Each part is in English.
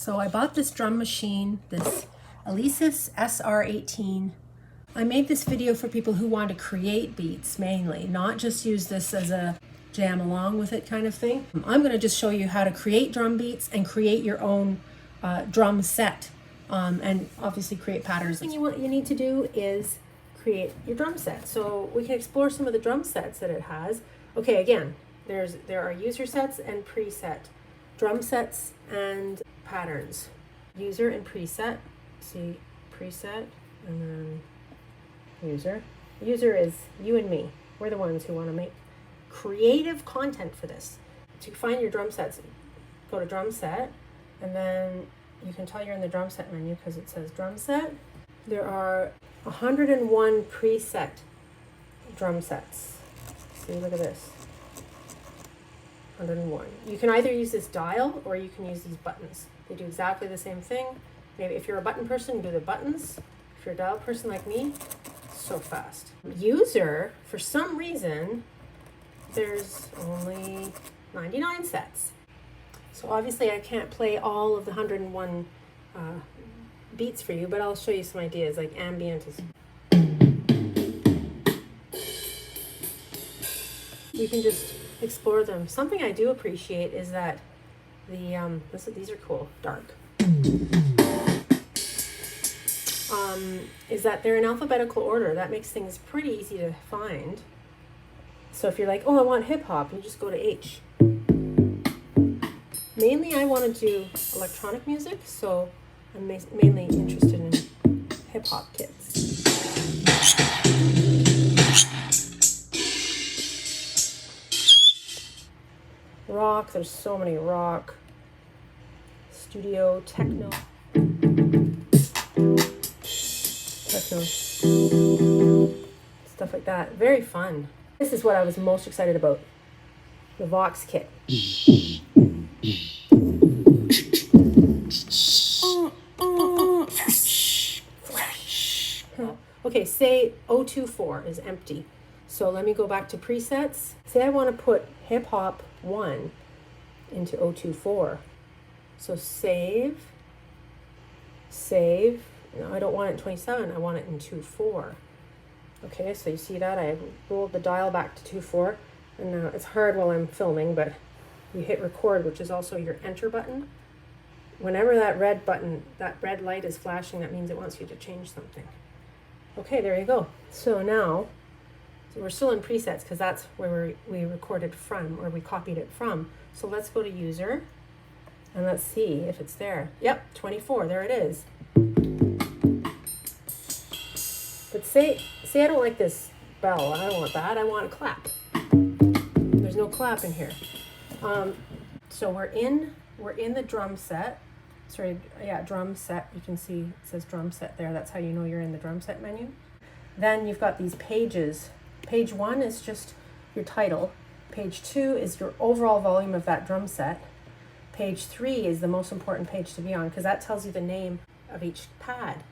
So I bought this drum machine, this Alesis SR-18. I made this video for people who want to create beats mainly, not just use this as a jam along with it kind of thing. I'm going to just show you how to create drum beats and create your own drum set, and obviously create patterns. The thing you need to do is create your drum set. So we can explore some of the drum sets that it has. Okay, again, there are user sets and preset, drum sets and patterns. User and preset. See, preset and then user. User is you and me. We're the ones who want to make creative content for this. To find your drum sets, go to drum set, and then you can tell you're in the drum set menu because it says drum set. There are 101 preset drum sets. See, look at this. 101. You can either use this dial or you can use these buttons. They do exactly the same thing. Maybe if you're a button person, do the buttons. If you're a dial person like me, so fast. User, for some reason, there's only 99 sets. So obviously I can't play all of the 101 beats for you, but I'll show you some ideas. Like ambient is. You can just explore them. Something I do appreciate is that these are cool, dark. Is that they're in alphabetical order. That makes things pretty easy to find. So if you're like, oh, I want hip hop, you just go to H. Mainly I want to do electronic music, so I'm mainly interested in hip hop kits. Rock, there's so many rock. Studio, techno. Stuff like that. Very fun. This is what I was most excited about. The Vox kit. Okay, say 024 is empty. So let me go back to presets. Say I want to put hip hop 1 into 024. So save. No, I don't want it in 27. I want it in 24. Okay, so you see that? I rolled the dial back to 24. And now it's hard while I'm filming, but you hit record, which is also your enter button. Whenever that red button, that red light is flashing, that means it wants you to change something. Okay, there you go. So now, we're still in presets because that's where we recorded from, or we copied it from. So let's go to user and let's see if it's there. Yep, 24, there it is. But say I don't like this bell. I don't want that. I want a clap. There's no clap in here. So we're in the drum set. Sorry, yeah, drum set. You can see it says drum set there. That's how you know you're in the drum set menu. Then you've got these pages. Page 1 is just your title. Page 2 is your overall volume of that drum set. Page 3 is the most important page to be on because that tells you the name of each pad.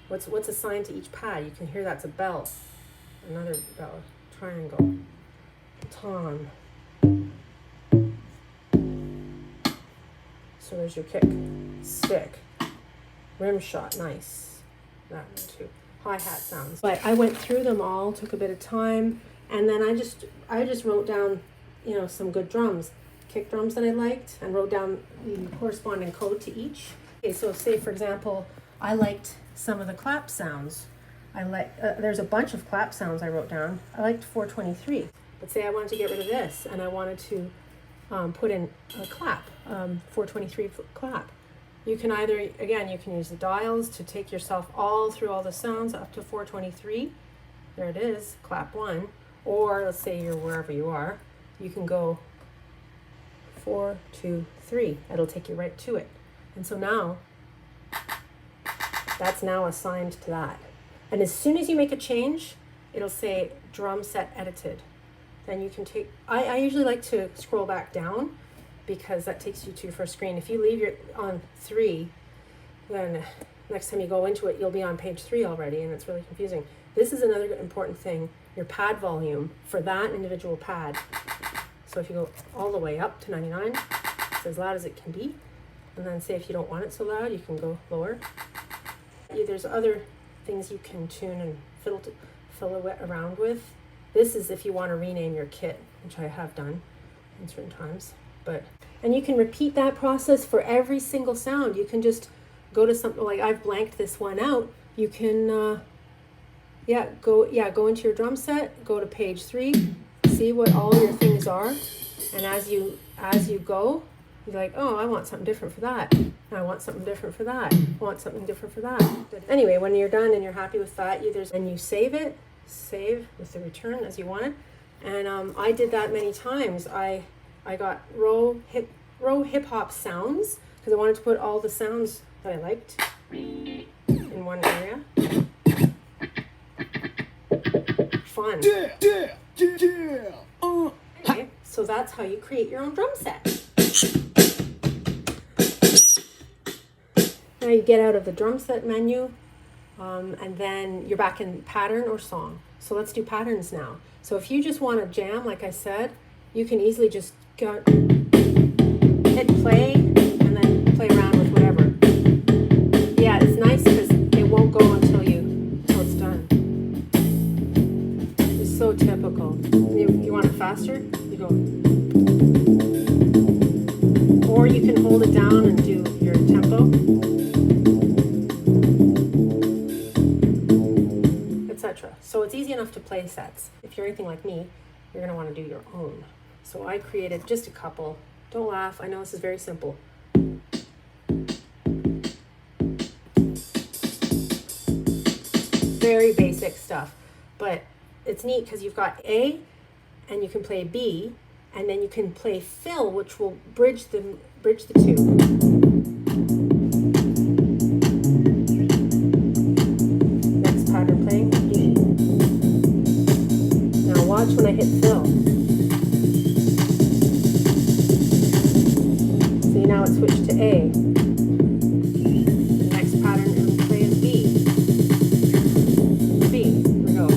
What's assigned to each pad? You can hear that's a bell. Another bell. Triangle. Tom. So there's your kick. Stick. Rim shot. Nice. That one too. Hi-hat sounds. But I went through them all, took a bit of time, and then I just wrote down, some good drums. Kick drums that I liked, and wrote down the corresponding code to each. Okay, so say for example, I liked some of the clap sounds. There's a bunch of clap sounds I wrote down. I liked 423. But say I wanted to get rid of this and I wanted to put in a clap, 423 clap. You can you can use the dials to take yourself all through all the sounds up to 423. There it is, clap 1. Or let's say you're wherever you are, you can go 4, 2, 3. It'll take you right to it. And so now, that's now assigned to that. And as soon as you make a change, it'll say drum set edited. Then you can I usually like to scroll back down because that takes you to your first screen. If you leave it on 3, then next time you go into it, you'll be on page 3 already, and it's really confusing. This is another important thing, your pad volume for that individual pad. So if you go all the way up to 99, it's as loud as it can be. And then say if you don't want it so loud, you can go lower. There's other things you can tune and fiddle around with. This is if you want to rename your kit, which I have done in certain times. And you can repeat that process for every single sound. You can just go to something like I've blanked this one out. You can go into your drum set, go to page 3, see what all your things are, and as you go, you're like, oh, I want something different for that. I want something different for that. I want something different for that. Anyway, when you're done and you're happy with that, and you save with the return as you want it. And I did that many times. I got row hip hop sounds because I wanted to put all the sounds that I liked in one area. Fun. Okay, so that's how you create your own drum set. Now you get out of the drum set menu, and then you're back in pattern or song. So let's do patterns now. So if you just want to jam, like I said, you can easily just hit play and then play around with whatever. Yeah, it's nice because it won't go until it's done. It's so typical. You want it faster? You go. Or you can hold it down and do your tempo, etc. So it's easy enough to play sets. If you're anything like me, you're going to want to do your own. So I created just a couple. Don't laugh. I know this is very simple. Very basic stuff. But it's neat because you've got A and you can play B, and then you can play fill, which will bridge the two. Next pattern playing. Now watch when I hit fill. See, now it switched to A. The next pattern it will play is B. B. Here we go.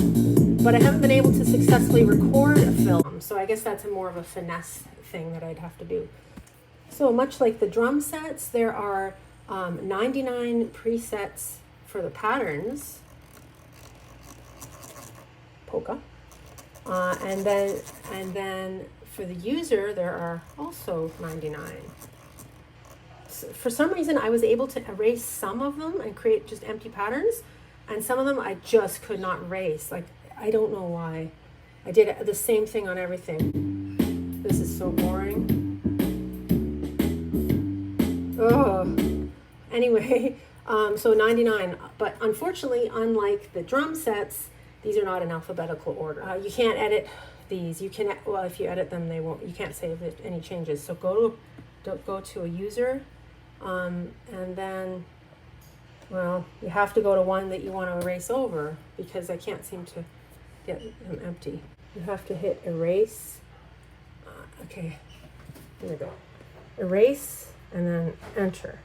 But I haven't been able to successfully record a film, so I guess that's more of a finesse thing that I'd have to do. So much like the drum sets, there are 99 presets for the patterns, polka, and then for the user there are also 99. So for some reason, I was able to erase some of them and create just empty patterns, and some of them I just could not erase. Like, I don't know why. I did the same thing on everything. This is so boring. Oh. Anyway, so 99. But unfortunately, unlike the drum sets, these are not in alphabetical order. You can't edit these. You can, well, if you edit them, they won't. You can't save it, any changes. So go to a user, and then, well, you have to go to one that you want to erase over because I can't seem to get them empty. You have to hit erase. Okay, here we go. Erase and then enter.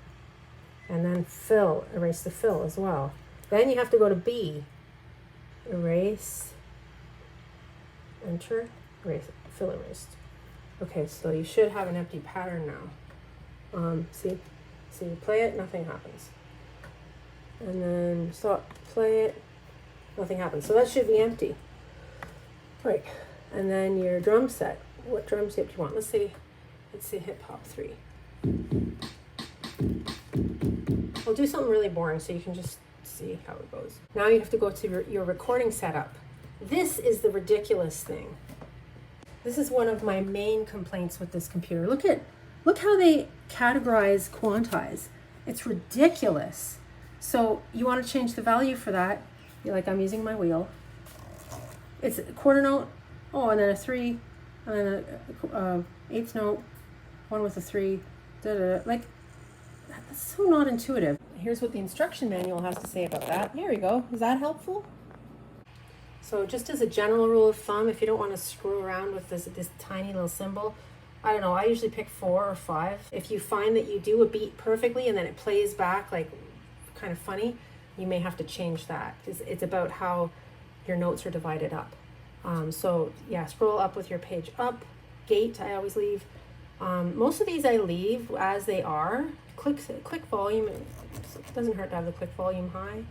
And then fill, erase the fill as well. Then you have to go to B. Erase, enter, erase, fill erased. Okay, so you should have an empty pattern now. See, you play it, nothing happens. And then stop, play it, nothing happens. So that should be empty. Right, and then your drum set. What drum set do you want? Let's say hip hop 3. We'll do something really boring so you can just see how it goes. Now you have to go to your recording setup. This is the ridiculous thing. This is one of my main complaints with this computer. Look how they categorize quantize. It's ridiculous. So you want to change the value for that. You're like, I'm using my wheel. It's a quarter note, oh, and then a 3, and then a eighth note, one with a 3, like, that's so not intuitive. Here's what the instruction manual has to say about that. There we go. Is that helpful? So just as a general rule of thumb, if you don't want to screw around with this tiny little symbol, I don't know, I usually pick 4 or 5. If you find that you do a beat perfectly and then it plays back like kind of funny, you may have to change that. It's about how your notes are divided up. So yeah, scroll up with your page up. Gate, I always leave. Most of these I leave as they are, click volume. It doesn't hurt to have the click volume high.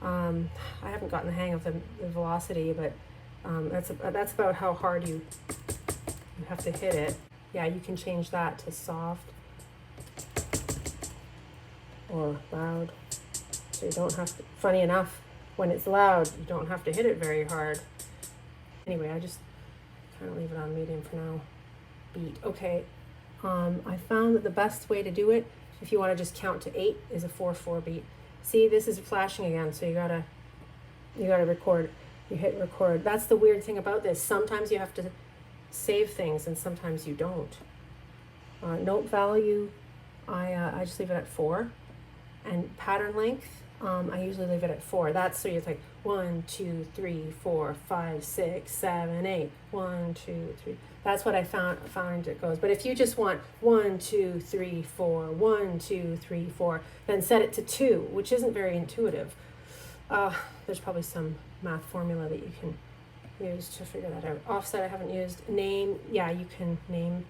I haven't gotten the hang of the velocity, but that's about how hard you have to hit it. Yeah, you can change that to soft or loud. So you don't have to, funny enough, when it's loud, you don't have to hit it very hard. Anyway, I just kind of leave it on medium for now. Beat, okay. I found that the best way to do it, if you want to just count to 8, is a 4/4 beat. See, this is flashing again, so you gotta record. You hit record. That's the weird thing about this. Sometimes you have to save things, and sometimes you don't. Note value, I just leave it at 4, and pattern length, I usually leave it at 4. That's so it's like 1, 2, 3, 4, 5, 6, 7, 8. 1, 2, 3. That's what I found it goes. But if you just want 1, 2, 3, 4, 1, 2, 3, 4, then set it to 2, which isn't very intuitive. There's probably some math formula that you can use to figure that out. Offset I haven't used. Name, yeah, you can name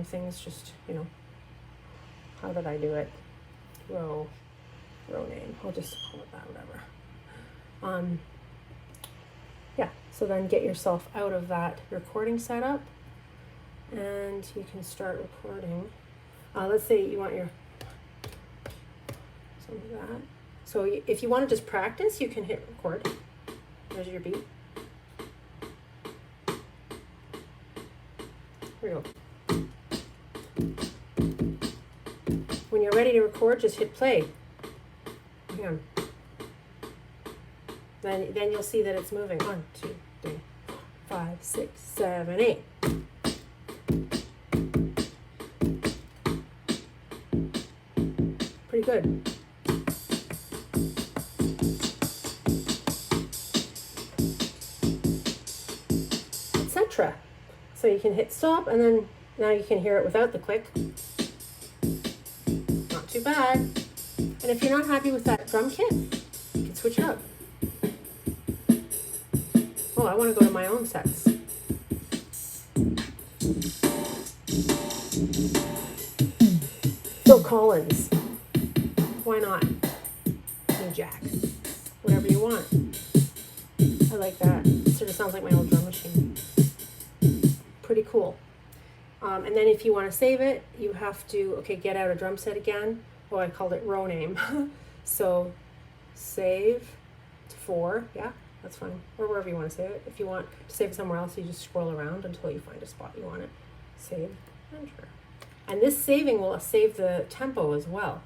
things. Just, you know, how did I do it? Row name. I'll just call it that, whatever. Yeah, so then get yourself out of that recording setup and you can start recording. Let's say you want your something like that. So if you want to just practice, you can hit record. There's your beat. Here we go. When you're ready to record, just hit play. Hang on. Then you'll see that it's moving. 1, 2, 3, 4, 5, 6, 7, 8. Pretty good. Etc. So you can hit stop, and then now you can hear it without the click. Not too bad. And if you're not happy with that drum kit, you can switch it up. Oh, I want to go to my own sets. Phil Collins. Why not? NuJack. Whatever you want. I like that. It sort of sounds like my old drum machine. Pretty cool. And then if you want to save it, you have to, get out a drum set again. Oh, I called it row name. So save to 4, yeah. That's fine, or wherever you want to save it. If you want to save it somewhere else, you just scroll around until you find a spot you want it. Save, enter. And this saving will save the tempo as well.